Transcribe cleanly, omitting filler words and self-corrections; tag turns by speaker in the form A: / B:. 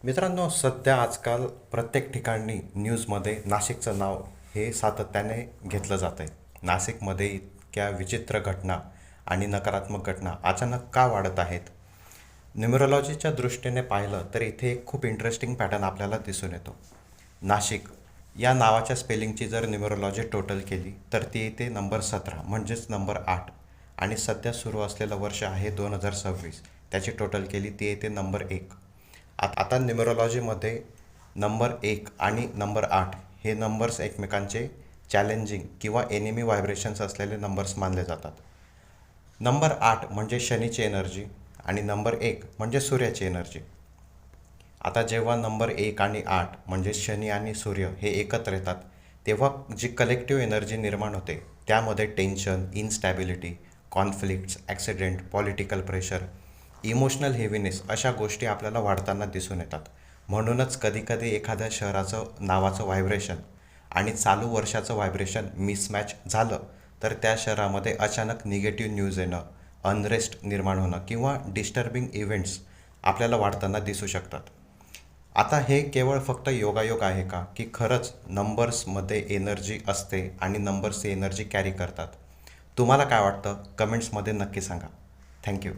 A: मित्रांनो, सध्या आजकाल प्रत्येक ठिकाणी न्यूजमध्ये नाशिकचं नाव हे सातत्याने घेतलं जातं आहे. नाशिकमध्ये इतक्या विचित्र घटना आणि नकारात्मक घटना अचानक का वाढत आहेत? न्यूमरोलॉजीच्या दृष्टीने पाहिलं तर इथे एक खूप इंटरेस्टिंग पॅटर्न आपल्याला दिसून येतो. नाशिक या नावाच्या स्पेलिंगची जर न्यूमरोलॉजी टोटल केली तर ती येते नंबर 17 म्हणजेच नंबर 8. आणि सध्या सुरू असलेलं वर्ष आहे 2026. त्याची टोटल केली ती येते नंबर 1. आता न्यूमरोलॉजीमध्ये नंबर 1 आणि नंबर 8 हे नंबर्स एकमेकांचे चॅलेंजिंग किंवा एनिमी व्हायब्रेशन्स असलेले नंबर्स मानले जातात. नंबर 8 म्हणजे शनीची एनर्जी आणि नंबर 1 म्हणजे सूर्याची एनर्जी. आता जेव्हा नंबर 1 आणि 8 म्हणजे शनी आणि सूर्य हे एकत्र येतात तेव्हा जी कलेक्टिव्ह एनर्जी निर्माण होते त्यामध्ये tension, instability, conflicts, accident, political pressure, emotional heaviness अशा गोष्टी आपल्याला वाढताना दिसून येतात. म्हणूनच कधीकधी एखाद्या शहराचं नावाचं व्हायब्रेशन आणि चालू वर्षाचं व्हायब्रेशन मिसमॅच झालं तर त्या शहरामध्ये अचानक निगेटिव्ह न्यूज येणं, अनरेस्ट निर्माण होणं किंवा डिस्टर्बिंग इव्हेंट्स आपल्याला वाढताना दिसू शकतात. आता हे केवळ फक्त योगायोग आहे का, की खरंच नंबर्समध्ये एनर्जी असते आणि नंबर्स एनर्जी कॅरी करतात? तुम्हाला काय वाटतं? कमेंट्समध्ये नक्की सांगा. थँक्यू.